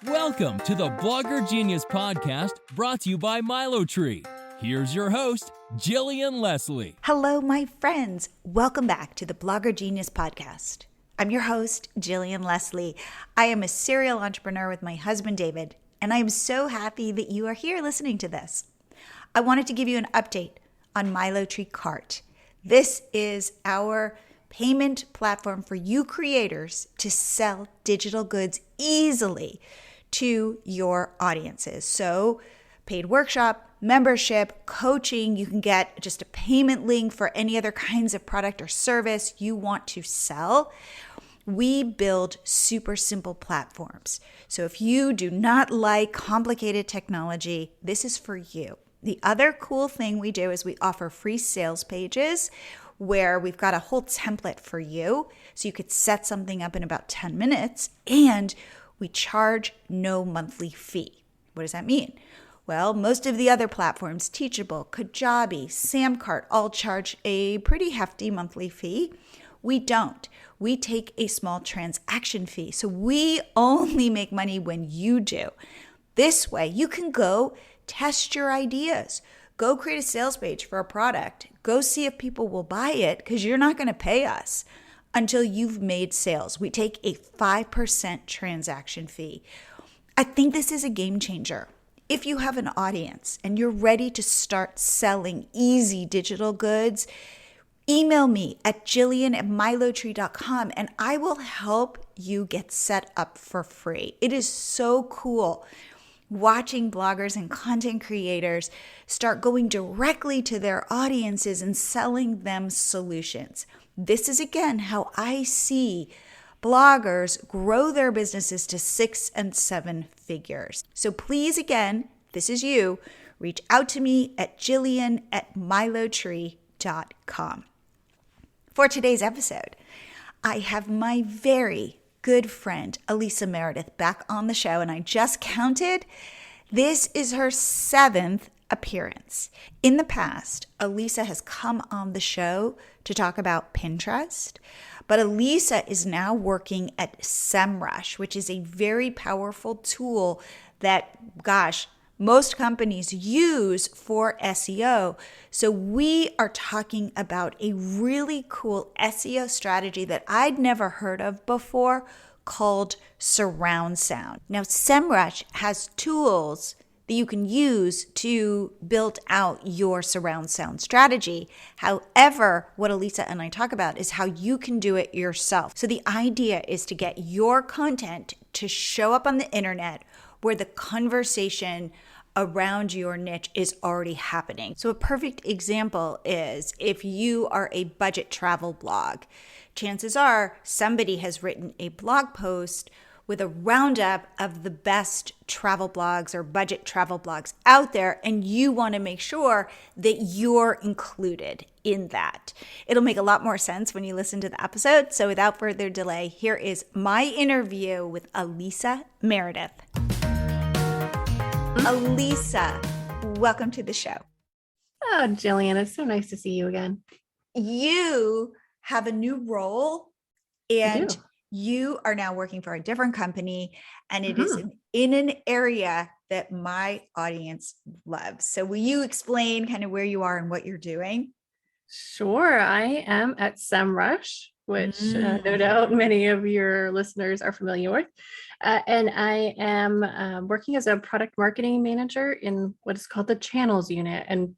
Welcome to the Blogger Genius Podcast, brought to you by MiloTree. Here's your host, Jillian Leslie. Hello, my friends. Welcome back to the Blogger Genius Podcast. I'm your host, Jillian Leslie. I am a serial entrepreneur with my husband, David, and I am so happy that you are here listening to this. I wanted to give you an update on MiloTree Cart. This is our payment platform for you creators to sell digital goods easily to your audiences. So paid workshop, membership, coaching, you can get just a payment link for any other kinds of product or service you want to sell. We build super simple platforms. So if you do not like complicated technology, this is for you. The other cool thing we do is we offer free sales pages where we've got a whole template for you. So you could set something up in about 10 minutes, and we charge no monthly fee. What does that mean? Well, most of the other platforms, Teachable, Kajabi, SamCart, all charge a pretty hefty monthly fee. We don't. We take a small transaction fee. So we only make money when you do. This way, you can go test your ideas. Go create a sales page for a product. Go see if people will buy it, because you're not going to pay us until you've made sales. We take a 5% transaction fee. I think this is a game changer. If you have an audience and you're ready to start selling easy digital goods, email me at jillian@milotree.com and I will help you get set up for free. It is so cool watching bloggers and content creators start going directly to their audiences and selling them solutions. This is, again, how I see bloggers grow their businesses to 6 and 7 figures. So please, again, this is you, reach out to me at jillian@milotree.com. For today's episode, I have my very good friend, Elisa Meredith, back on the show, and I just counted. This is her 7th appearance. In the past, Elisa has come on the show to talk about Pinterest, but Elisa is now working at SEMrush, which is a very powerful tool that, most companies use for SEO. So we are talking about a really cool SEO strategy that I'd never heard of before called surround sound. Now, SEMrush has tools that you can use to build out your surround sound strategy. However, what Elisa and I talk about is how you can do it yourself. So the idea is to get your content to show up on the internet where the conversation around your niche is already happening. So a perfect example is if you are a budget travel blog, chances are somebody has written a blog post with a roundup of the best travel blogs or budget travel blogs out there, and you want to make sure that you're included in that. It'll make a lot more sense when you listen to the episode. So without further delay, here is my interview with Elisa Meredith. Elisa, welcome to the show. Oh, Jillian, it's so nice to see you again. You have a new role, and you are now working for a different company, and it is in an area that my audience loves. So will you explain kind of where you are and what you're doing? Sure. I am at SEMrush, which no doubt many of your listeners are familiar with. And I am working as a product marketing manager in what is called the channels unit. And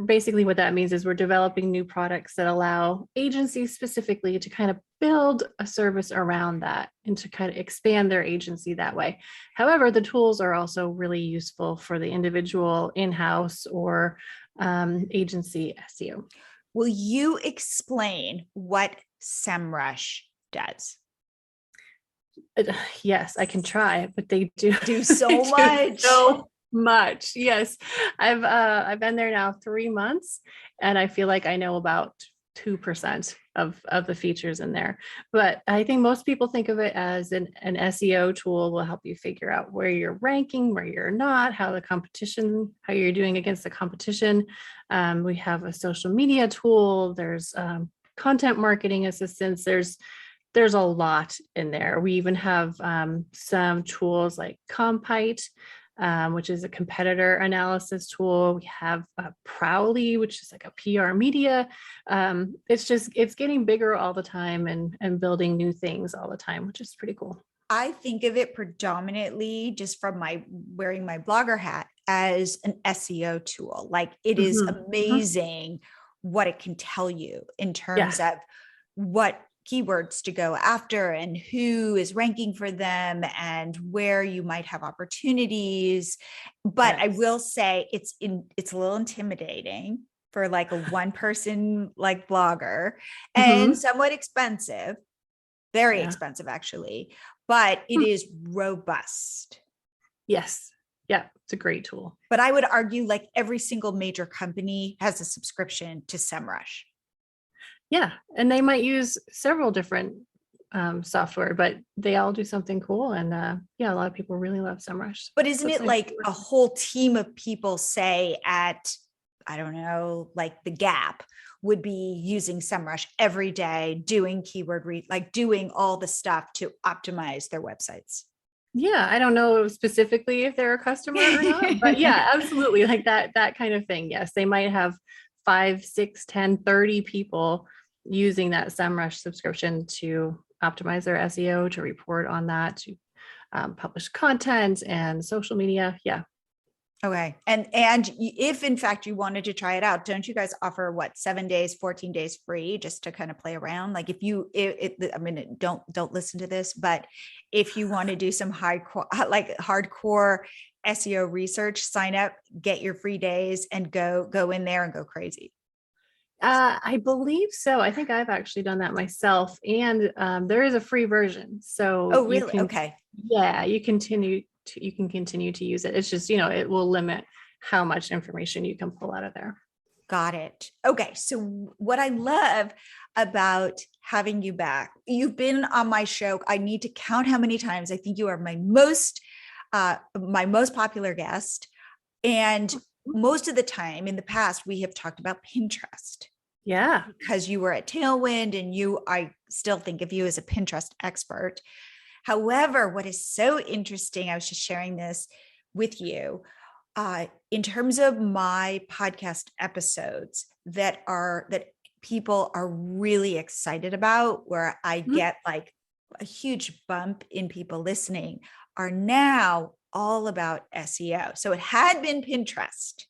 basically what that means is we're developing new products that allow agencies specifically to kind of build a service around that and to kind of expand their agency that way. However, the tools are also really useful for the individual in-house or agency SEO. Will you explain what SEMrush does? Yes, I can try, but they do so much. So much. Yes. I've been there now 3 months, and I feel like I know about 2% of the features in there. But I think most people think of it as an SEO tool will help you figure out where you're ranking, where you're not, how you're doing against the competition. We have a social media tool. There's content marketing assistance. There's there's a lot in there. We even have some tools like Compite, which is a competitor analysis tool. We have Prowly, which is like a PR media. It's getting bigger all the time and building new things all the time, which is pretty cool. I think of it predominantly just from my wearing my blogger hat as an SEO tool. Like it is amazing what it can tell you in terms of what keywords to go after and who is ranking for them and where you might have opportunities. But I will say it's a little intimidating for like a one person like blogger and somewhat expensive, very expensive actually, but it is robust. Yes. Yeah. It's a great tool. But I would argue like every single major company has a subscription to SEMrush. Yeah. And they might use several different software, but they all do something cool. And a lot of people really love SEMrush. But isn't it like a whole team of people, say at, I don't know, like the Gap would be using SEMrush every day, doing keyword like doing all the stuff to optimize their websites? Yeah, I don't know specifically if they're a customer or not, but yeah, absolutely. Like that kind of thing. Yes, they might have 5, 6, 10, 30 people using that SEMrush subscription to optimize their SEO, to report on that, to publish content and social media. Yeah. Okay. And if in fact you wanted to try it out, don't you guys offer 7 days, 14 days free just to kind of play around? Like if you, I mean, don't listen to this, but if you want to do some hardcore SEO research, sign up, get your free days and go in there and go crazy. I believe so. I think I've actually done that myself, and there is a free version. So oh, really? Okay. Yeah, you can continue to use it. It's just, it will limit how much information you can pull out of there. Got it. Okay. So what I love about having you back, you've been on my show. I need to count how many times. I think you are my most popular guest. And most of the time in the past, we have talked about Pinterest. Yeah. Because you were at Tailwind and I still think of you as a Pinterest expert. However, what is so interesting, I was just sharing this with you, in terms of my podcast episodes that people are really excited about, where I get like a huge bump in people listening, are now all about SEO. So it had been Pinterest.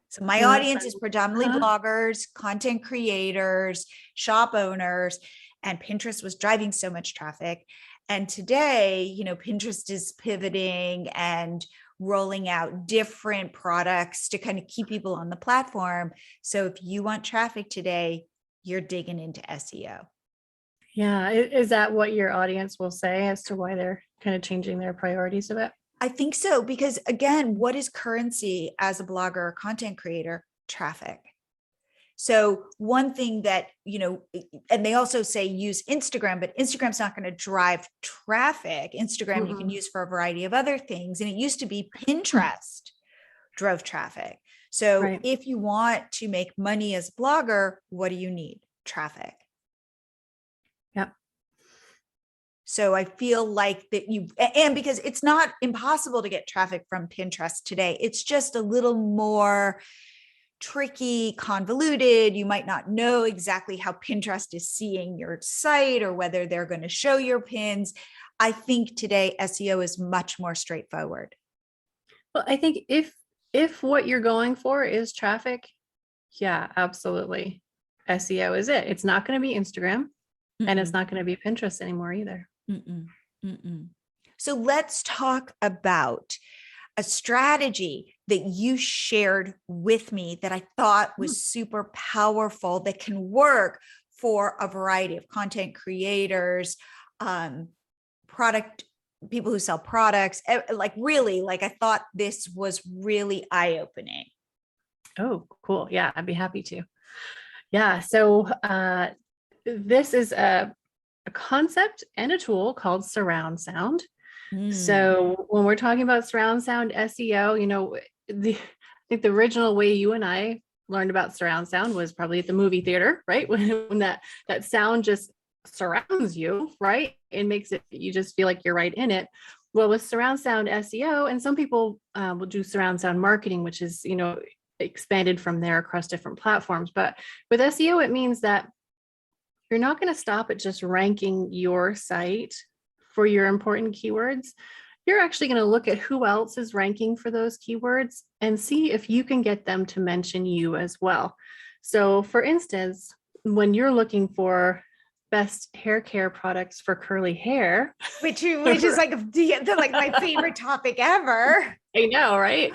So my audience is predominantly bloggers, content creators, shop owners, and Pinterest was driving so much traffic. And today, Pinterest is pivoting and rolling out different products to kind of keep people on the platform. So if you want traffic today, you're digging into SEO. Yeah. Is that what your audience will say as to why they're kind of changing their priorities a bit? I think so, because again, what is currency as a blogger or content creator? Traffic. So one thing that, and they also say use Instagram, but Instagram's not going to drive traffic. Instagram you can use for a variety of other things. And it used to be Pinterest drove traffic. So if you want to make money as a blogger, what do you need? Traffic. Yep. So I feel like that and because it's not impossible to get traffic from Pinterest today, it's just a little more tricky, convoluted. You might not know exactly how Pinterest is seeing your site or whether they're going to show your pins. I think today SEO is much more straightforward. Well, I think if what you're going for is traffic, yeah, absolutely. SEO is it. It's not going to be Instagram and it's not going to be Pinterest anymore either. So let's talk about a strategy that you shared with me that I thought was super powerful, that can work for a variety of content creators, people who sell products, I thought this was really eye-opening. Oh, cool. Yeah, I'd be happy to. Yeah. So this is a concept and a tool called surround sound. So when we're talking about surround sound SEO, I think the original way you and I learned about surround sound was probably at the movie theater, right? When that sound just surrounds you, right? It makes it, you just feel like you're right in it. Well, with surround sound SEO, and some people will do surround sound marketing, which is, expanded from there across different platforms. But with SEO, it means that you're not going to stop at just ranking your site for your important keywords. You're actually going to look at who else is ranking for those keywords and see if you can get them to mention you as well. So for instance, when you're looking for best hair care products for curly hair, which is like like my favorite topic ever. I know, right?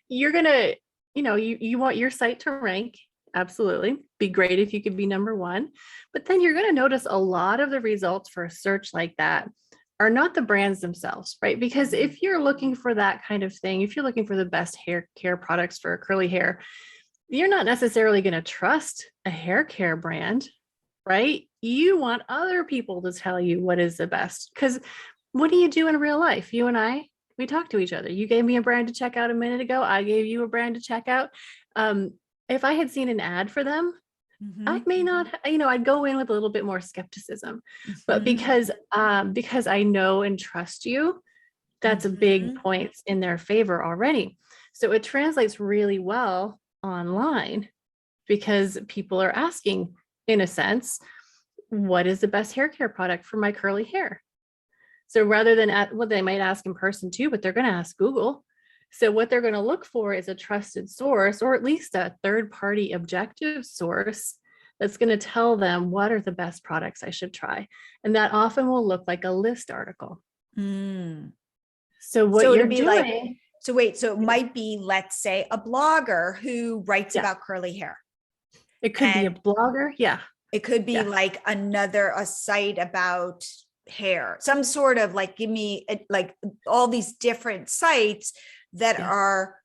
You're gonna, you want your site to rank. Absolutely. Be great if you could be number one. But then you're going to notice a lot of the results for a search like that are not the brands themselves, right? Because if you're looking for that kind of thing, if you're looking for the best hair care products for curly hair, you're not necessarily going to trust a hair care brand, right? You want other people to tell you what is the best. Because what do you do in real life? You and I, we talk to each other. You gave me a brand to check out a minute ago. I gave you a brand to check out. If I had seen an ad for them, I may not, I'd go in with a little bit more skepticism, but because I know and trust you, that's a big point in their favor already. So it translates really well online because people are asking, in a sense, what is the best hair care product for my curly hair? So rather than they might ask in person too, but they're going to ask Google. So what they're going to look for is a trusted source, or at least a third-party objective source that's going to tell them what are the best products I should try. And that often will look like a list article. So what you're doing. So it might be, let's say, a blogger who writes about curly hair. It could be a blogger. Yeah. It could be like a site about hair, some sort of like, give me like all these different sites that are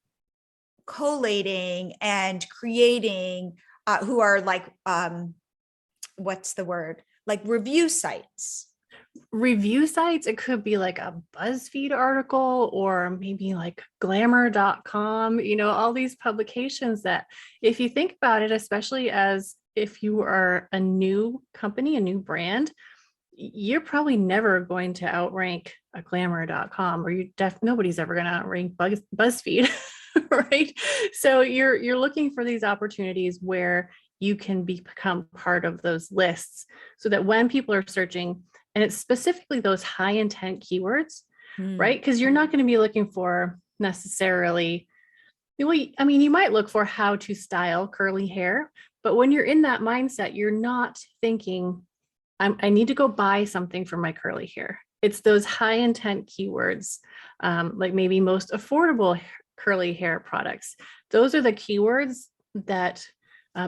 collating and creating, who are like, what's the word? Like review sites. It could be like a BuzzFeed article, or maybe like glamour.com, all these publications that, if you think about it, especially as if you are a new company, a new brand, you're probably never going to outrank a glamour.com, or nobody's ever going to outrank BuzzFeed, right? So you're looking for these opportunities where you can become part of those lists, so that when people are searching, and it's specifically those high intent keywords, right? Because you're not going to be looking for necessarily, you might look for how to style curly hair, but when you're in that mindset, you're not thinking, I need to go buy something for my curly hair. It's those high intent keywords, like maybe most affordable curly hair products. Those are the keywords that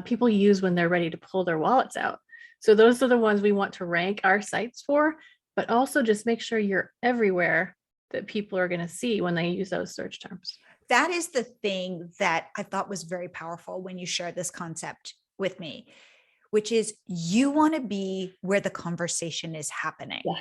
people use when they're ready to pull their wallets out. So those are the ones we want to rank our sites for, but also just make sure you're everywhere that people are going to see when they use those search terms. That is the thing that I thought was very powerful when you shared this concept with me, which is you want to be where the conversation is happening. Yeah.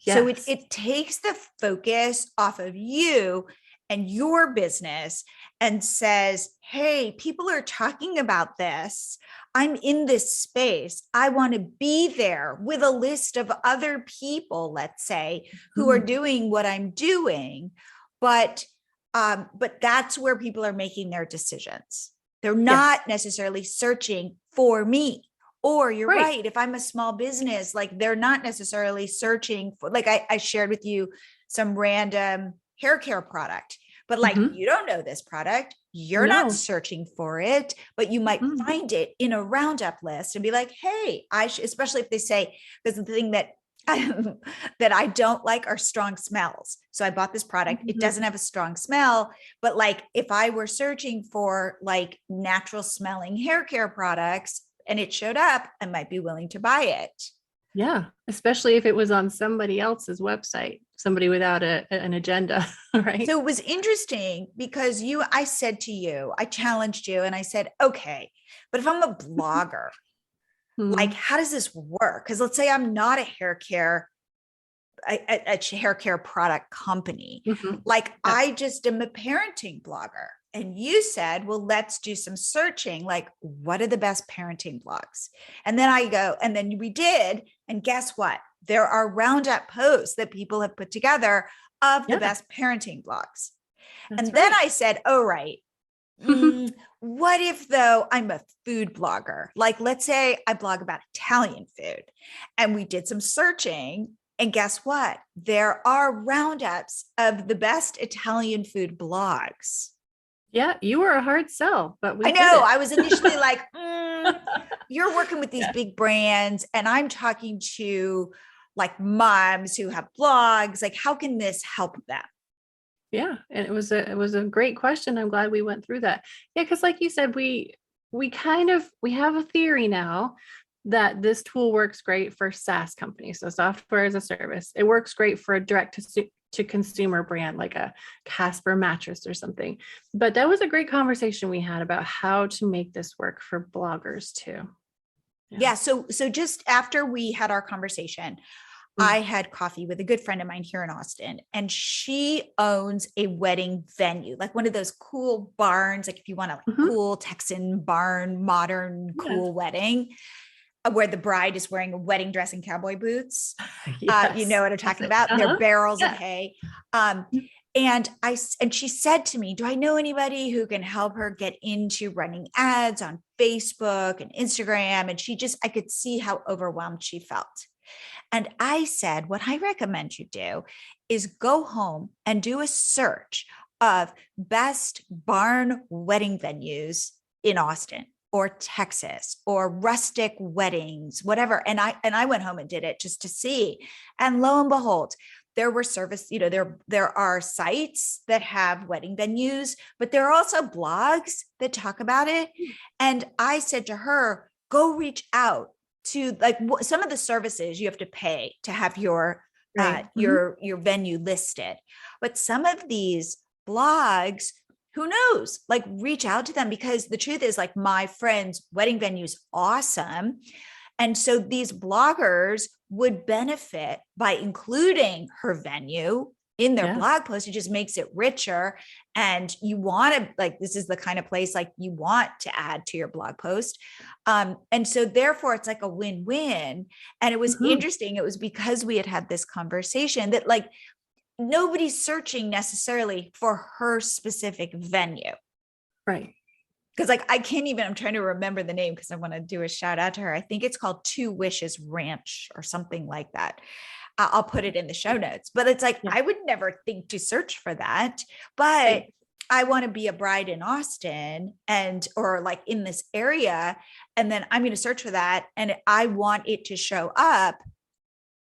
Yes. So it takes the focus off of you and your business and says, hey, people are talking about this. I'm in this space. I want to be there with a list of other people, let's say, who are doing what I'm doing. But that's where people are making their decisions. They're not necessarily searching for me. Or you're right. If I'm a small business, like they're not necessarily searching for, like I shared with you some random hair care product, but like you don't know this product, you're not searching for it, but you might find it in a roundup list and be like, hey, especially if they say, there's the thing that that I don't like are strong smells. So I bought this product. It doesn't have a strong smell, but like if I were searching for like natural smelling hair care products and it showed up, I might be willing to buy it. Yeah. Especially if it was on somebody else's website, somebody without an agenda. Right. So it was interesting because I said to you, I challenged you and I said, okay, but if I'm a blogger, like, how does this work? Because let's say I'm not a hair care product company. I just am a parenting blogger. And you said, well, let's do some searching. Like, what are the best parenting blogs? And then I go, and then we did. And guess what? There are roundup posts that people have put together of the best parenting blogs. That's and then right. I said, oh, right. What if though I'm a food blogger? Like, let's say I blog about Italian food, and we did some searching, and guess what? There are roundups of the best Italian food blogs. Yeah, you were a hard sell, but we I did know. it. I was initially like, you're working with these big brands, and I'm talking to like moms who have blogs. Like, how can this help them? Yeah, and it was a great question. I'm glad we went through that. Yeah, because like you said, we have a theory now that this tool works great for SaaS companies, so software as a service. It works great for a direct to consumer brand like a Casper mattress or something. But that was a great conversation we had about how to make this work for bloggers too. Yeah. So just after we had our conversation, I had coffee with a good friend of mine here in Austin, and she owns a wedding venue, like one of those cool barns. Like if you want a cool Texan barn, modern, cool wedding where the bride is wearing a wedding dress and cowboy boots. Yes. You know what I'm talking about? They're barrels of hay. And she said to me, do I know anybody who can help her get into running ads on Facebook and Instagram? And I could see how overwhelmed she felt. And I said, what I recommend you do is go home and do a search of best barn wedding venues in Austin or Texas or rustic weddings, whatever. And I went home and did it just to see. And lo and behold, there were there are sites that have wedding venues, but there are also blogs that talk about it. And I said to her, go reach out to like some of the services you have to pay to have your your venue listed, but some of these blogs, who knows, like reach out to them, because the truth is like my friend's wedding venue is awesome. And so these bloggers would benefit by including her venue in their blog post. It just makes it richer. And you want to, like, this is the kind of place like you want to add to your blog post. And so therefore it's like a win-win. And it was interesting. It was because we had this conversation that like nobody's searching necessarily for her specific venue. Right. Because like, I'm trying to remember the name because I want to do a shout out to her. I think it's called Two Wishes Ranch or something like that. I'll put it in the show notes, but it's like, I would never think to search for that, but I want to be a bride in Austin or like in this area. And then I'm going to search for that. And I want it to show up,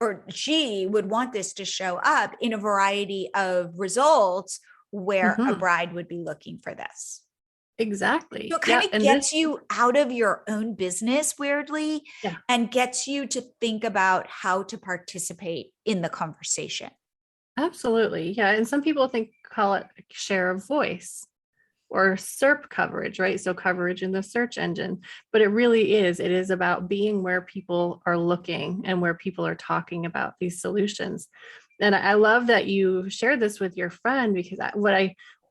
or she would want this to show up in a variety of results where a bride would be looking for this. Exactly. So it kind of gets you out of your own business weirdly, and gets you to think about how to participate in the conversation. Absolutely. Yeah. And some people call it share of voice or SERP coverage, right? So coverage in the search engine, but it is about being where people are looking and where people are talking about these solutions. And I love that you shared this with your friend, because what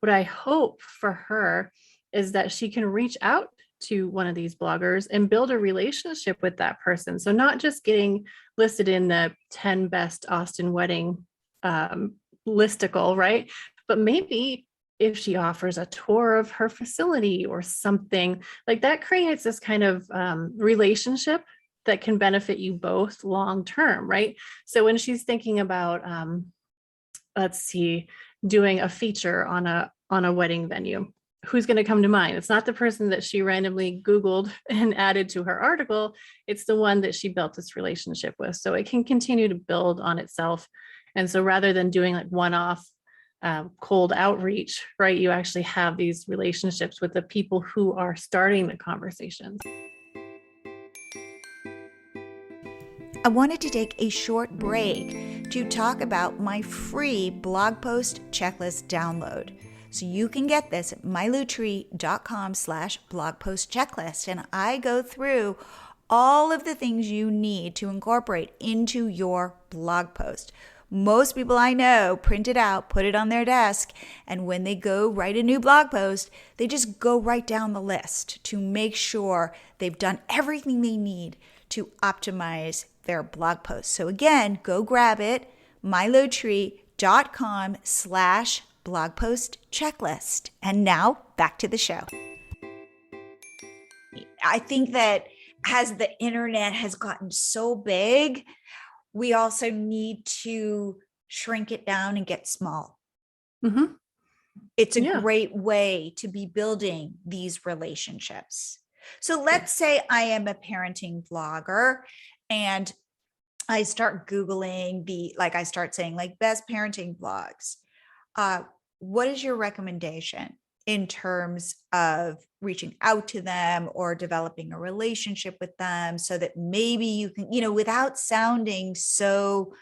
I hope for her is that she can reach out to one of these bloggers and build a relationship with that person. So not just getting listed in the 10 best Austin wedding listicle, right? But maybe if she offers a tour of her facility or something like that, creates this kind of relationship that can benefit you both long term, right? So when she's thinking about, doing a feature on a wedding venue, who's going to come to mind? It's not the person that she randomly Googled and added to her article. It's the one that she built this relationship with. So it can continue to build on itself. And so rather than doing like one-off cold outreach, right, you actually have these relationships with the people who are starting the conversations. I wanted to take a short break to talk about my free blog post checklist download. So you can get this at MiloTree.com/blog post checklist. And I go through all of the things you need to incorporate into your blog post. Most people I know print it out, put it on their desk, and when they go write a new blog post, they just go right down the list to make sure they've done everything they need to optimize their blog post. So again, go grab it, milotree.com/blog post checklist. And now back to the show. I think that as the internet has gotten so big, we also need to shrink it down and get small. Mm-hmm. It's a great way to be building these relationships. So let's say I am a parenting blogger and I start Googling I start saying like best parenting blogs. What is your recommendation in terms of reaching out to them or developing a relationship with them so that maybe you can, without sounding so,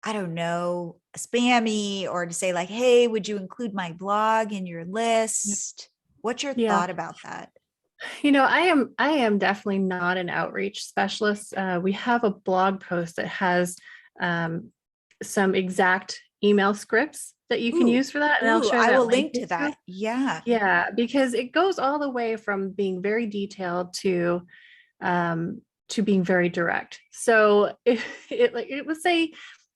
I don't know, spammy, or to say like, hey, would you include my blog in your list? What's your thought about that? I am definitely not an outreach specialist. We have a blog post that has some exact email scripts that you can use for that. And I'll share that. I will link to that. Yeah. Yeah. Because it goes all the way from being very detailed to being very direct. So it would say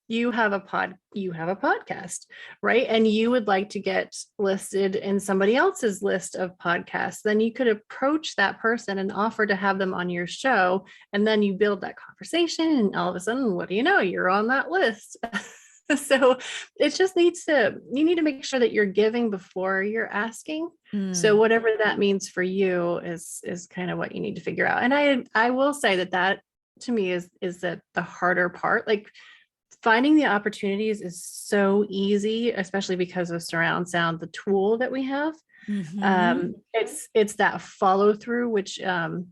you have a podcast, right? And you would like to get listed in somebody else's list of podcasts. Then you could approach that person and offer to have them on your show. And then you build that conversation. And all of a sudden, what do you know? You're on that list. So it just you need to make sure that you're giving before you're asking. So whatever that means for you is kind of what you need to figure out. And I will say that to me is the harder part. Like finding the opportunities is so easy, especially because of surround sound, the tool that we have. Mm-hmm. It's that follow through, which, a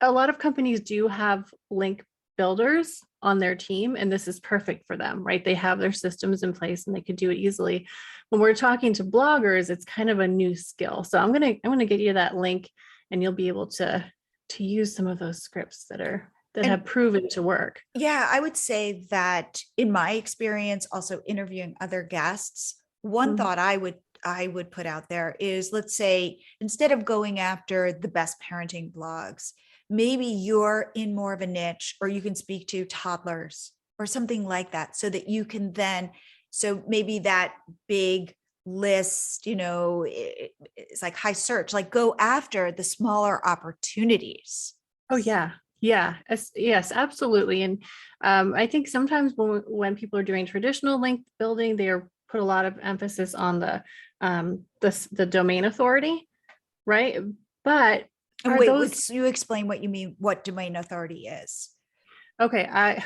lot of companies do have link builders on their team, and this is perfect for them, right? They have their systems in place and they could do it easily. When we're talking to bloggers, it's kind of a new skill. So I'm going to get you that link and you'll be able to use some of those scripts that have proven to work. Yeah, I would say that in my experience, also interviewing other guests, one thought I would put out there is, let's say, instead of going after the best parenting blogs, maybe you're in more of a niche, or you can speak to toddlers or something like that, so that you can then, so maybe that big list, it's like high search, like go after the smaller opportunities. Oh yeah. Yeah. Yes, absolutely. And I think sometimes when people are doing traditional link building, they put a lot of emphasis on the domain authority, right? But you explain what you mean, what domain authority is? Okay, I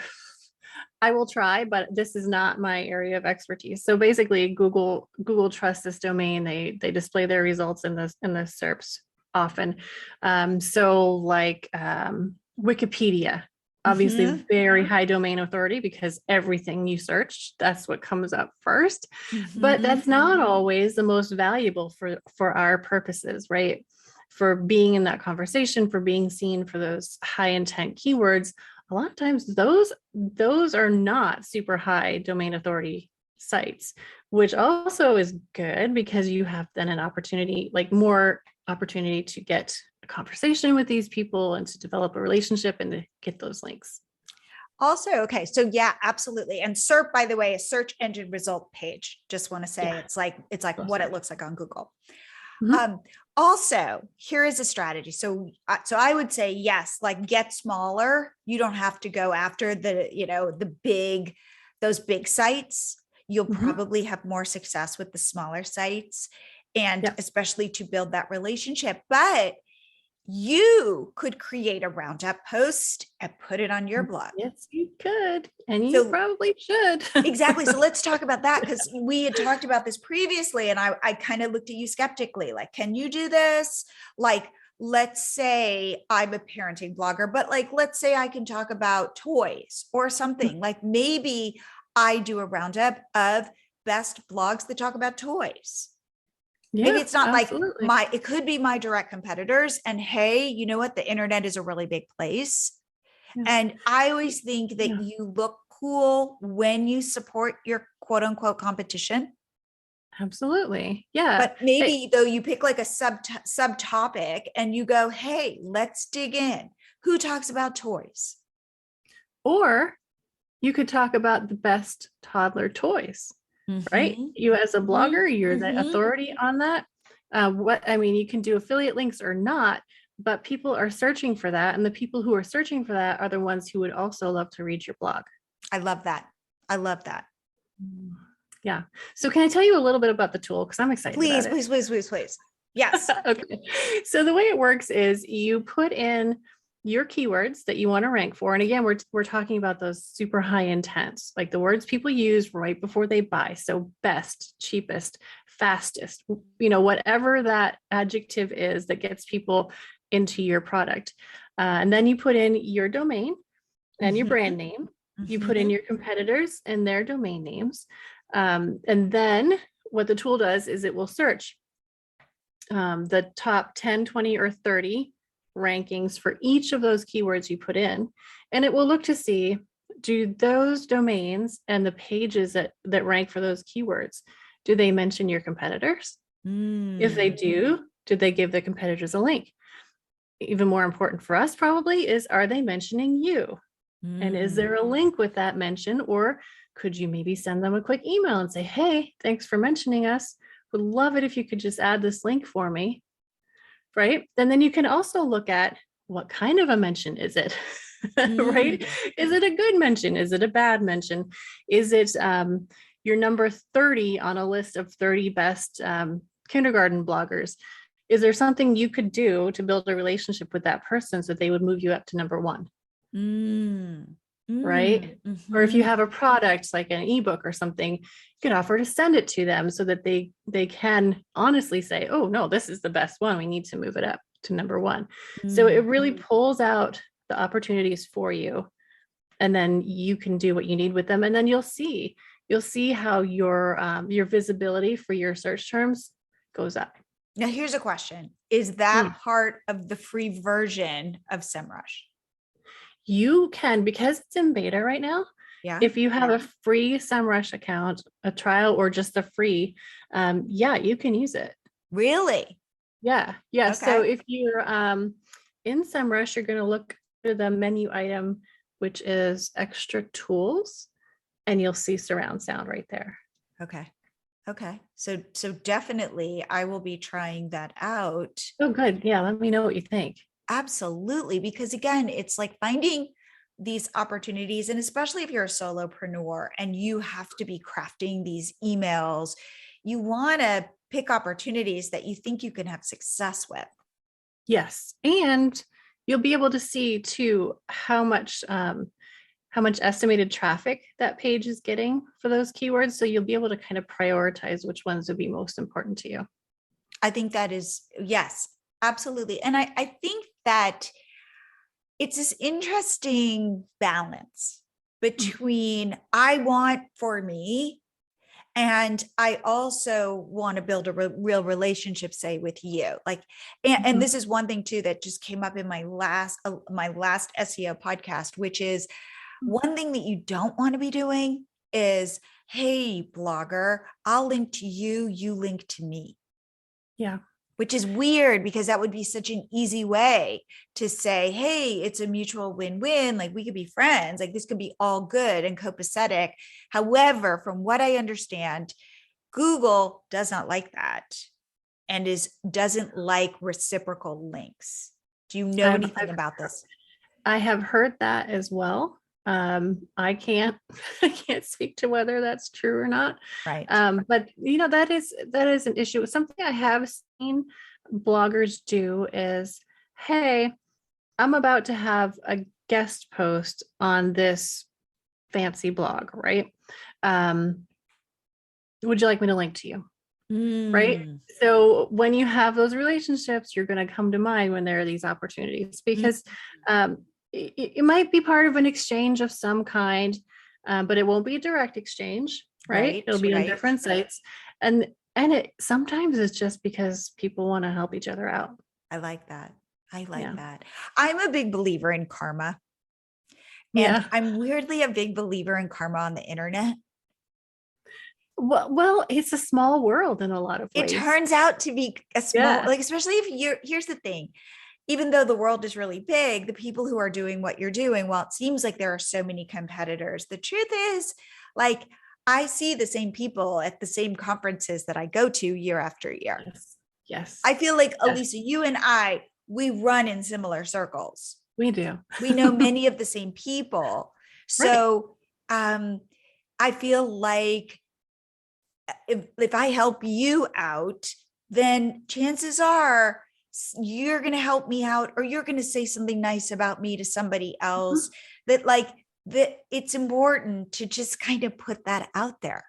will try, but this is not my area of expertise. So basically, Google trusts this domain. They display their results in the SERPs often. So like Wikipedia, obviously very high domain authority because everything you search, that's what comes up first. But that's not always the most valuable for our purposes, right? For being in that conversation, for being seen for those high intent keywords. A lot of times those are not super high domain authority sites, which also is good because you have then an opportunity, like more opportunity to get a conversation with these people and to develop a relationship and to get those links. Also, okay, so yeah, absolutely. And SERP, by the way, a search engine result page. Just want to say it's like what it looks like on Google. Also, here is a strategy. So I would say, yes, like get smaller. You don't have to go after those big sites. You'll probably have more success with the smaller sites, and especially to build that relationship. But you could create a roundup post and put it on your blog. Yes, you could. And you probably should. Exactly. So let's talk about that, because we had talked about this previously and I kind of looked at you skeptically, like, can you do this? Like, let's say I'm a parenting blogger, but like, let's say I can talk about toys or something. Like maybe I do a roundup of best blogs that talk about toys. Yeah, maybe it's not absolutely. It could be my direct competitors. And hey, you know what? The internet is a really big place. Yeah. And I always think that you look cool when you support your quote unquote competition? Absolutely. Yeah. But maybe though you pick like a subtopic and you go, hey, let's dig in. Who talks about toys? Or you could talk about the best toddler toys, right? You as a blogger, you're the authority on that. You can do affiliate links or not, but people are searching for that. And the people who are searching for that are the ones who would also love to read your blog. I love that. I love that. Yeah. So can I tell you a little bit about the tool? Because I'm excited Please, about it. please. Yes. Okay. So the way it works is you put in your keywords that you want to rank for. And again, we're talking about those super high intent, like the words people use right before they buy. So best, cheapest, fastest, whatever that adjective is that gets people into your product. And then you put in your domain and your brand name. You put in your competitors and their domain names. And then what the tool does is it will search the top 10, 20, or 30 rankings for each of those keywords you put in. And it will look to see, do those domains and the pages that rank for those keywords, do they mention your competitors? If they do they give the competitors a link? Even more important for us probably is, are they mentioning you? And is there a link with that mention? Or could you maybe send them a quick email and say, hey, thanks for mentioning us. Would love it if you could just add this link for me. Right. And then you can also look at what kind of a mention is it, right? Is it a good mention? Is it a bad mention? Is it your number 30 on a list of 30 best kindergarten bloggers? Is there something you could do to build a relationship with that person so that they would move you up to number 1? Right? Or if you have a product like an ebook or something, you could offer to send it to them so that they can honestly say, oh no, this is the best one. We need to move it up to number 1. So it really pulls out the opportunities for you. And then you can do what you need with them. And then you'll see how your visibility for your search terms goes up. Now here's a question. Is that part of the free version of SEMrush? You can, because it's in beta right now. Yeah. If you have a free SEMrush account, a trial, or just a free, you can use it. Really? Yeah. Yeah. Okay. So if you're in SEMrush, you're going to look for the menu item, which is extra tools, and you'll see surround sound right there. Okay. So definitely I will be trying that out. Oh, good. Yeah. Let me know what you think. Absolutely. Because again, it's like finding these opportunities, and especially if you're a solopreneur and you have to be crafting these emails, you want to pick opportunities that you think you can have success with. Yes. And you'll be able to see too how much estimated traffic that page is getting for those keywords. So you'll be able to kind of prioritize which ones would be most important to you. I think that is, yes, absolutely. And I think that it's this interesting balance between I want for me, and I also want to build a real relationship, say, with you. Like, and this is one thing too that just came up in my last SEO podcast, which is one thing that you don't want to be doing is, hey, blogger, I'll link to you, you link to me. Yeah. Which is weird because that would be such an easy way to say, hey, it's a mutual win-win. Like we could be friends. Like this could be all good and copacetic. However, from what I understand, Google does not like that and doesn't like reciprocal links. Do you know anything about this? I have heard that as well. I can't speak to whether that's true or not. Right. But that is an issue. Something I have seen bloggers do is, hey, I'm about to have a guest post on this fancy blog, right? Would you like me to link to you? Right. So when you have those relationships, you're going to come to mind when there are these opportunities, because it might be part of an exchange of some kind, but it won't be a direct exchange, right? It'll be on different sites. And it sometimes it's just because people want to help each other out. I like that. That. I'm a big believer in karma. And Yeah. I'm weirdly a big believer in karma on the internet. Well, it's a small world in a lot of It ways. turns out to be a small, Yeah. like, especially if here's the thing, even though the world is really big, the people who are doing what you're doing, well, it seems like there are so many competitors. The truth is, like, I see the same people at the same conferences that I go to year after year. Yes. Yes. I feel like, Yes. Alisa, you and I, we run in similar circles. We do. We know many of the same people. So I feel like if I help you out, then chances are you're going to help me out, or you're going to say something nice about me to somebody else. That it's important to just kind of put that out there.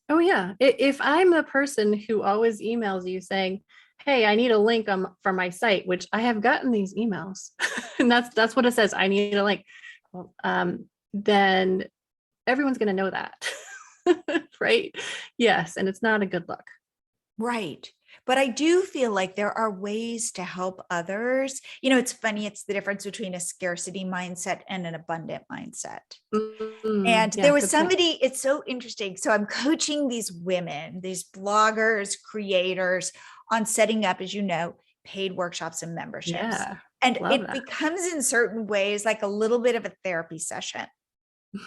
Oh yeah. If I'm the person who always emails you saying, "Hey, I need a link for my site," which I have gotten these emails, and that's what it says. I need a link. Well, then everyone's going to know that, right? Yes, and it's not a good look. Right. But I do feel like there are ways to help others. It's funny. It's the difference between a scarcity mindset and an abundant mindset. And there was somebody, it's so interesting. So I'm coaching these women, these bloggers, creators on setting up, as you know, paid workshops and memberships. Yeah, and it becomes in certain ways like a little bit of a therapy session.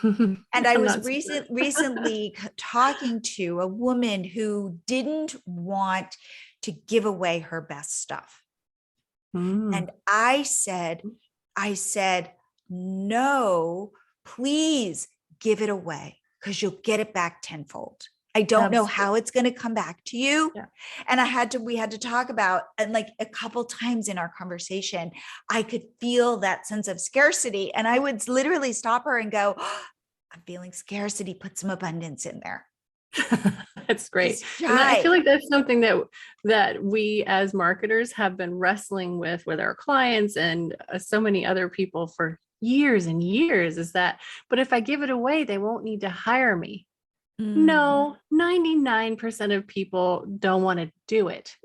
And I was recently talking to a woman who didn't want to give away her best stuff. And I said, no, please give it away, because you'll get it back tenfold. I don't know how it's going to come back to you. Yeah. And we had to talk about, and like a couple times in our conversation, I could feel that sense of scarcity. And I would literally stop her and go, oh, I'm feeling scarcity, put some abundance in there. That's great. And I feel like that's something that we as marketers have been wrestling with our clients and so many other people for years and years, is that, but if I give it away, they won't need to hire me. No, 99% of people don't want to do it.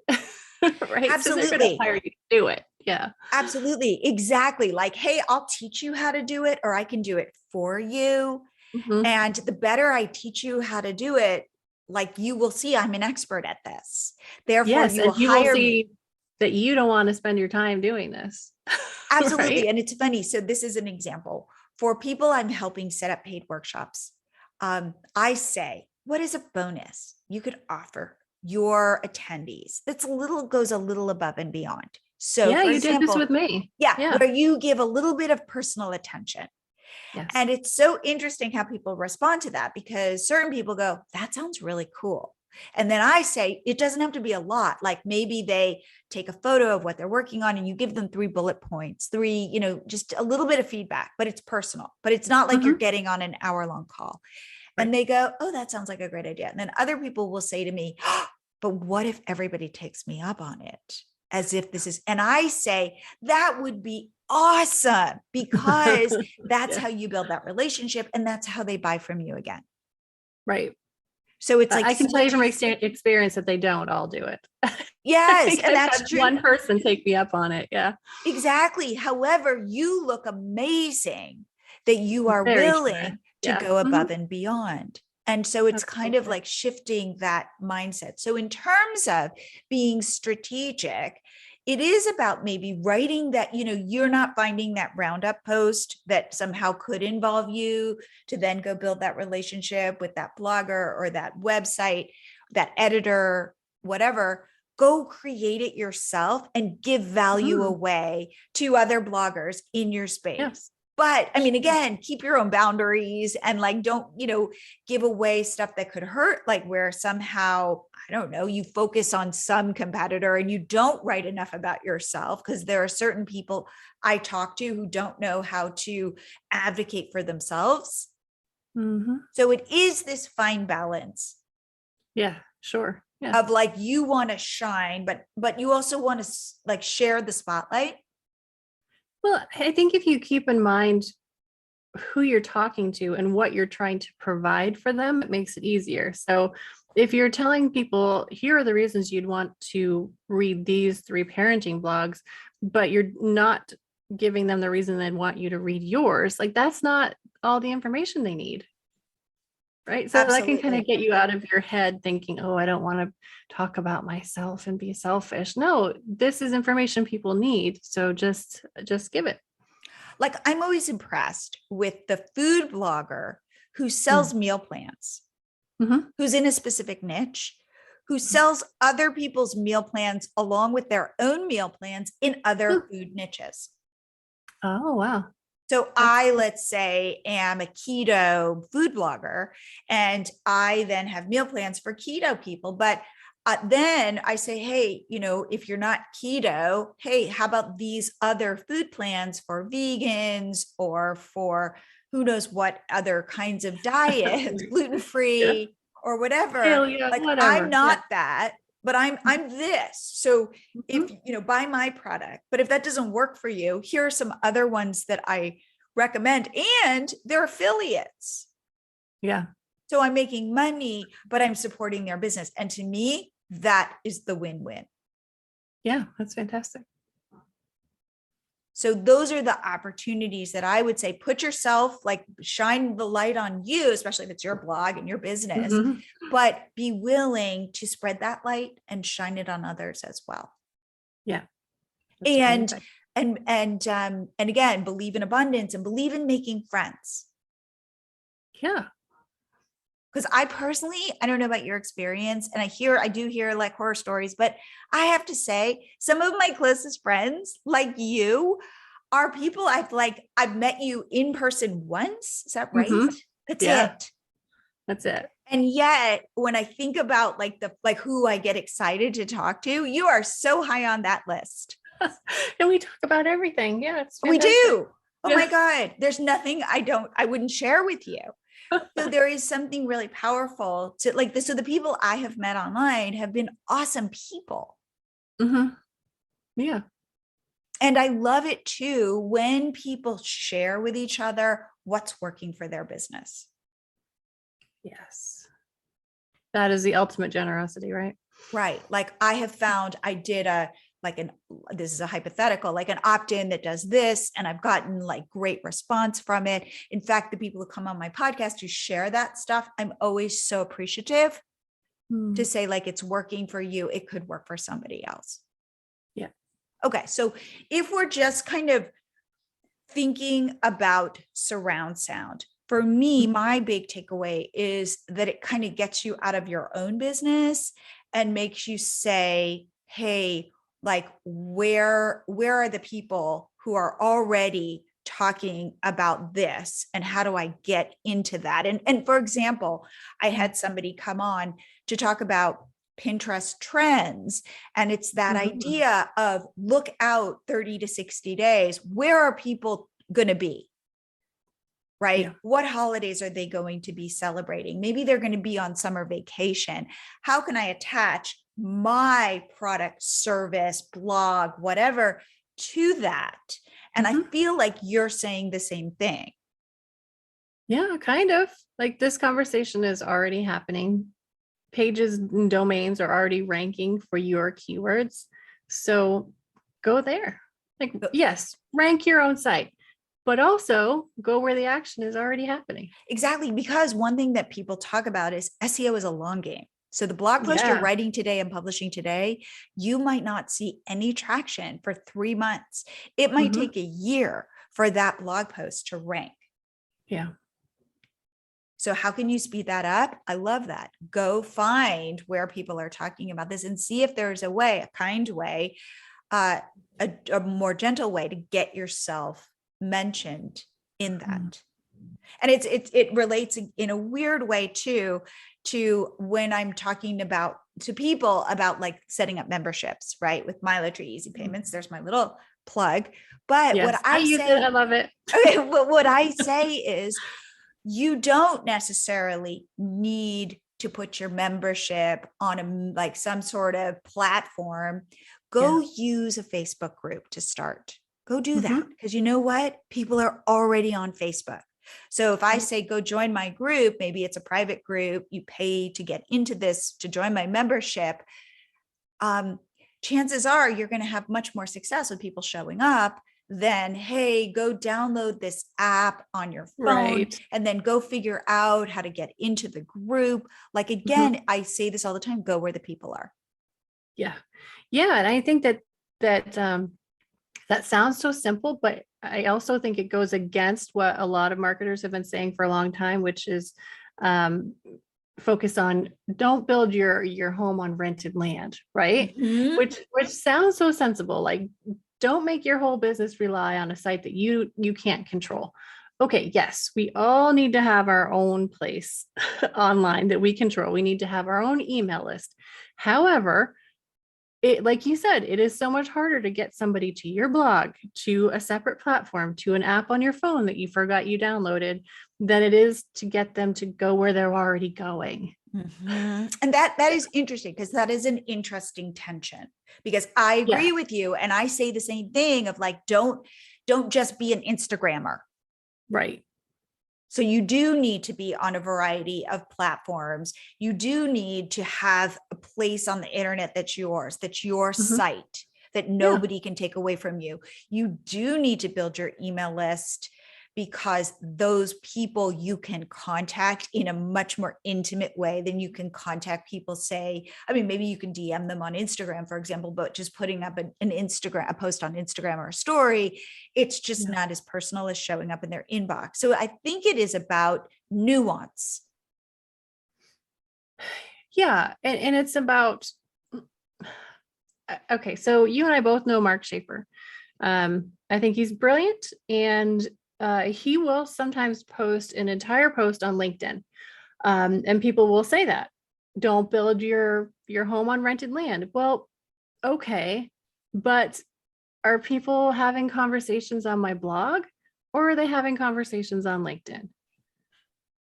Right? Absolutely. So they're going to hire you to do it. Yeah. Absolutely. Exactly. Like, hey, I'll teach you how to do it, or I can do it for you. And the better I teach you how to do it, like, you will see I'm an expert at this. Therefore, you will hire me. That you don't want to spend your time doing this. Absolutely. Right? And it's funny. So this is an example for people I'm helping set up paid workshops. I say, what is a bonus you could offer your attendees that's goes a little above and beyond? So yeah, you did this with me. Yeah, where you give a little bit of personal attention. Yes. And it's so interesting how people respond to that, because certain people go, that sounds really cool. And then I say, it doesn't have to be a lot. Like, maybe they take a photo of what they're working on and you give them 3 bullet points, just a little bit of feedback, but it's personal, but it's not like you're getting on an hour-long call. Right. And they go, oh, that sounds like a great idea. And then other people will say to me, oh, but what if everybody takes me up on it? As if this is, and I say, that would be awesome, because that's how you build that relationship, and that's how they buy from you again. Right. So it's like, I can tell you from experience that they don't all do it. Yes. And that's true. One person take me up on it. Yeah, exactly. However, you look amazing that you are willing to go above and beyond. And so it's kind of like shifting that mindset. So in terms of being strategic, it is about maybe writing that, you're not finding that roundup post that somehow could involve you to then go build that relationship with that blogger or that website, that editor, whatever. Go create it yourself and give value away to other bloggers in your space. Yes. But I mean, again, keep your own boundaries and don't, give away stuff that could hurt, like where somehow, I don't know, you focus on some competitor and you don't write enough about yourself, because there are certain people I talk to who don't know how to advocate for themselves. So it is this fine balance. Yeah, sure. Yeah. Of you want to shine, but you also want to share the spotlight. Well, I think if you keep in mind who you're talking to and what you're trying to provide for them, it makes it easier. So if you're telling people, here are the reasons you'd want to read these 3 parenting blogs, but you're not giving them the reason they'd want you to read yours. Like that's not all the information they need. Right. So Absolutely. that can kind of get you out of your head thinking, oh, I don't want to talk about myself and be selfish. No, this is information people need. So just give it. Like I'm always impressed with the food blogger who sells meal plans, who's in a specific niche, who sells other people's meal plans along with their own meal plans in other food niches. Oh, wow. So I, let's say, am a keto food blogger, and I then have meal plans for keto people. But then I say, hey, if you're not keto, hey, how about these other food plans for vegans or for who knows what other kinds of diets, gluten-free or whatever. Whatever. I'm not that, but I'm this. So if, buy my product, but if that doesn't work for you, here are some other ones that I recommend, and they're affiliates. Yeah. So I'm making money, but I'm supporting their business. And to me, that is the win-win. Yeah, that's fantastic. So those are the opportunities that I would say, put yourself, like shine the light on you, especially if it's your blog and your business, but be willing to spread that light and shine it on others as well. Yeah. And again, believe in abundance and believe in making friends. Yeah. Because I personally, I don't know about your experience, and I do hear like horror stories, but I have to say some of my closest friends, like you, are people I've met you in person once. Is that right? That's it. That's it. And yet when I think about who I get excited to talk to, you are so high on that list. And we talk about everything. Yeah. We do. Oh my God. There's nothing I wouldn't share with you. So there is something really powerful to like this. So the people I have met online have been awesome people. Yeah. And I love it too, when people share with each other what's working for their business. Yes. That is the ultimate generosity, right? Right. Like I have found I did this is a hypothetical, like an opt-in that does this. And I've gotten like great response from it. In fact, the people who come on my podcast who share that stuff, I'm always so appreciative to say like, it's working for you. It could work for somebody else. Yeah. Okay. So if we're just kind of thinking about surround sound, for me, my big takeaway is that it kind of gets you out of your own business and makes you say, hey, like where are the people who are already talking about this, and how do I get into that? And for example, I had somebody come on to talk about Pinterest trends, and it's that idea of look out 30 to 60 days. Where are people going to be? Right? Yeah. What holidays are they going to be celebrating? Maybe they're going to be on summer vacation. How can I attach my product, service, blog, whatever to that? And I feel like you're saying the same thing. Yeah, kind of. Like this conversation is already happening. Pages and domains are already ranking for your keywords. So go there. Like, yes, rank your own site, but also go where the action is already happening. Exactly. Because one thing that people talk about is SEO is a long game. So the blog post you're writing today and publishing today, you might not see any traction for 3 months. It might take a year for that blog post to rank. Yeah. So how can you speed that up? I love that. Go find where people are talking about this and see if there's a way, a kind way, a more gentle way to get yourself mentioned in that. And it relates in a weird way too, to when I'm talking to people about like setting up memberships, right? With MiloTree Easy Payments, there's my little plug. But yes, what I use say, it. I love it. Okay, what I say is you don't necessarily need to put your membership on like some sort of platform. Go use a Facebook group to start. Go do that. Because you know what? People are already on Facebook. So if I say, go join my group, maybe it's a private group, you pay to get into this, to join my membership. Chances are you're going to have much more success with people showing up than, hey, go download this app on your phone Right. and then go figure out how to get into the group. Like, again, I say this all the time, go where the people are. Yeah. Yeah. And I think that sounds so simple, but I also think it goes against what a lot of marketers have been saying for a long time, which is focus on, don't build your home on rented land, right? Which sounds so sensible. Like, don't make your whole business rely on a site that you can't control. Okay, yes, we all need to have our own place online that we control. We need to have our own email list. However, it, like you said, it is so much harder to get somebody to your blog, to a separate platform, to an app on your phone that you forgot you downloaded, than it is to get them to go where they're already going. And that is interesting, because that is an interesting tension, because I agree with you. And I say the same thing of like, don't just be an Instagrammer. Right. So you do need to be on a variety of platforms. You do need to have a place on the internet that's yours, that's your site, that nobody can take away from you. You do need to build your email list, because those people you can contact in a much more intimate way than you can contact people, say, I mean, maybe you can DM them on Instagram, for example, but just putting up a post on Instagram or a story, it's just not as personal as showing up in their inbox. So I think it is about nuance. Yeah. And it's about, okay, so you and I both know Mark Schaefer. I think he's brilliant, and he will sometimes post an entire post on LinkedIn. And people will say that, don't build your home on rented land. Well, okay, but are people having conversations on my blog, or are they having conversations on LinkedIn?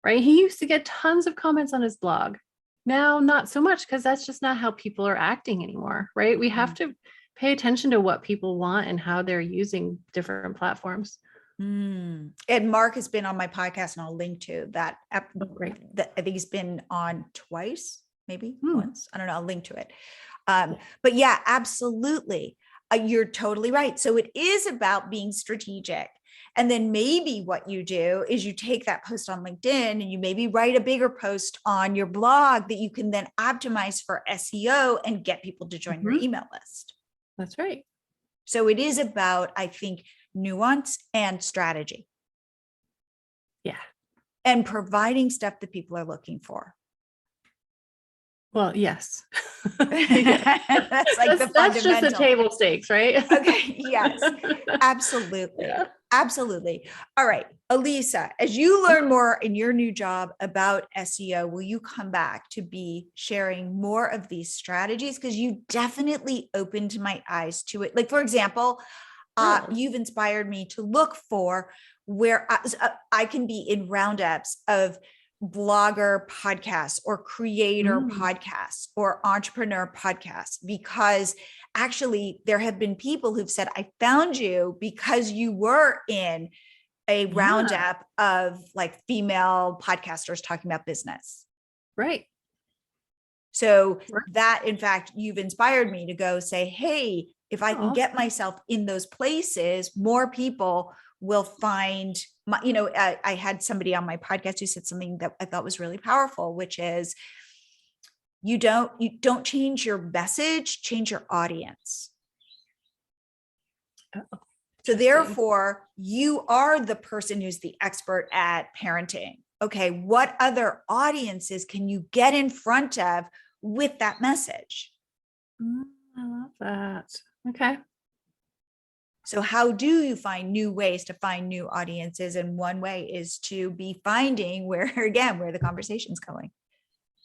Right? He used to get tons of comments on his blog. Now, not so much, because that's just not how people are acting anymore, right? We have to pay attention to what people want and how they're using different platforms. And Mark has been on my podcast, and I'll link to that. Great. That I think he's been on twice, maybe once. I don't know. I'll link to it. But yeah, absolutely. You're totally right. So it is about being strategic. And then maybe what you do is you take that post on LinkedIn and you maybe write a bigger post on your blog that you can then optimize for SEO and get people to join your email list. That's right. So it is about, I think, nuance and strategy. Yeah. And providing stuff that people are looking for. Well, yes. That's like that's just the table stakes, right? Okay. Yes, absolutely. Yeah. Absolutely. All right, Elisa, as you learn more in your new job about SEO, will you come back to be sharing more of these strategies? Because you definitely opened my eyes to it. Like, for example, you've inspired me to look for where I can be in roundups of blogger podcasts or creator podcasts or entrepreneur podcasts, because actually there have been people who've said, I found you because you were in a roundup of like female podcasters talking about business. Right. So that, in fact, you've inspired me to go say, hey, if I can get myself in those places, more people will find my, I had somebody on my podcast who said something that I thought was really powerful, which is you don't change your message, change your audience. So therefore, you are the person who's the expert at parenting. Okay, what other audiences can you get in front of with that message? I love that. Okay. So how do you find new ways to find new audiences? And one way is to be finding where the conversation's going.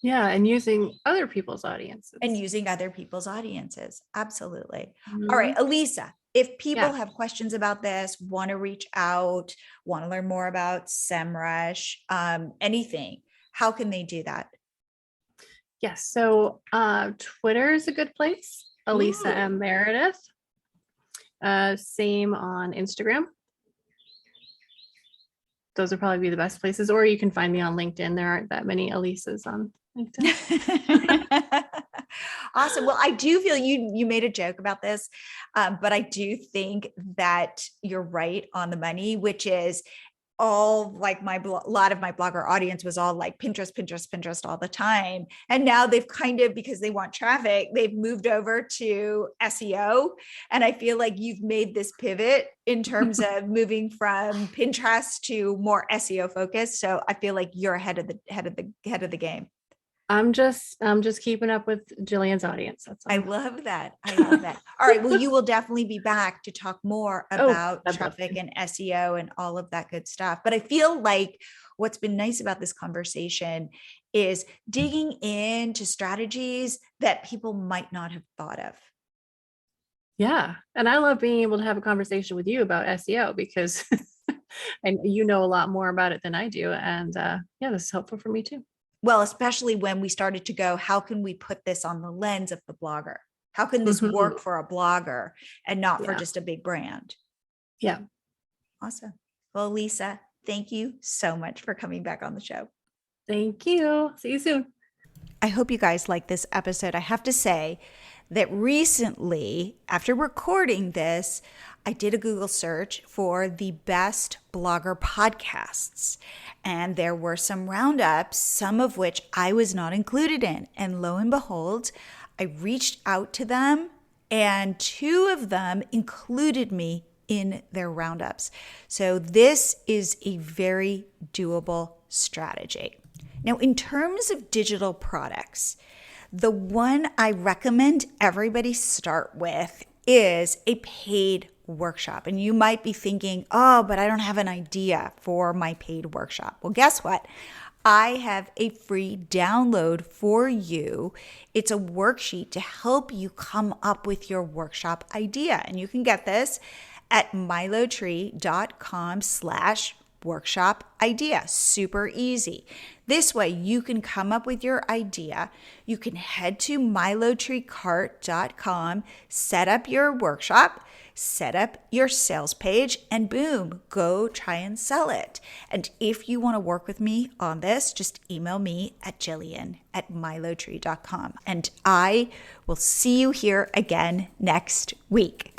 Yeah. And using other people's audiences. Absolutely. All right, Elisa, if people have questions about this, want to reach out, want to learn more about SEMrush, anything, how can they do that? Yes. So Twitter is a good place. Elisa Meredith. Same on Instagram. Those would probably be the best places, or you can find me on LinkedIn. There aren't that many Elisas on LinkedIn. Awesome. Well, I do feel you made a joke about this, but I do think that you're right on the money, which is all like a lot of my blogger audience was all like Pinterest all the time. And now they've kind of, because they want traffic, they've moved over to SEO. And I feel like you've made this pivot in terms of moving from Pinterest to more SEO focused. So I feel like you're ahead of the game. I'm just keeping up with Jillian's audience. That's all. I love that. All right. Well, you will definitely be back to talk more about traffic and SEO and all of that good stuff. But I feel like what's been nice about this conversation is digging into strategies that people might not have thought of. Yeah. And I love being able to have a conversation with you about SEO because and you know a lot more about it than I do. And this is helpful for me too. Well, especially when we started to go, how can we put this on the lens of the blogger? How can this work for a blogger and not for just a big brand? Yeah. Awesome. Well, Lisa, thank you so much for coming back on the show. Thank you. See you soon. I hope you guys like this episode. I have to say that recently, after recording this, I did a Google search for the best blogger podcasts. And there were some roundups, some of which I was not included in. And lo and behold, I reached out to them and 2 of them included me in their roundups. So this is a very doable strategy. Now, in terms of digital products, the one I recommend everybody start with is a paid workshop. And you might be thinking, oh, but I don't have an idea for my paid workshop. Well, guess what? I have a free download for you. It's a worksheet to help you come up with your workshop idea. And you can get this at milotree.com/workshop idea. Super easy. This way you can come up with your idea. You can head to milotreecart.com, set up your workshop, set up your sales page, and boom, go try and sell it. And if you want to work with me on this, just email me at jillian@milotree.com. And I will see you here again next week.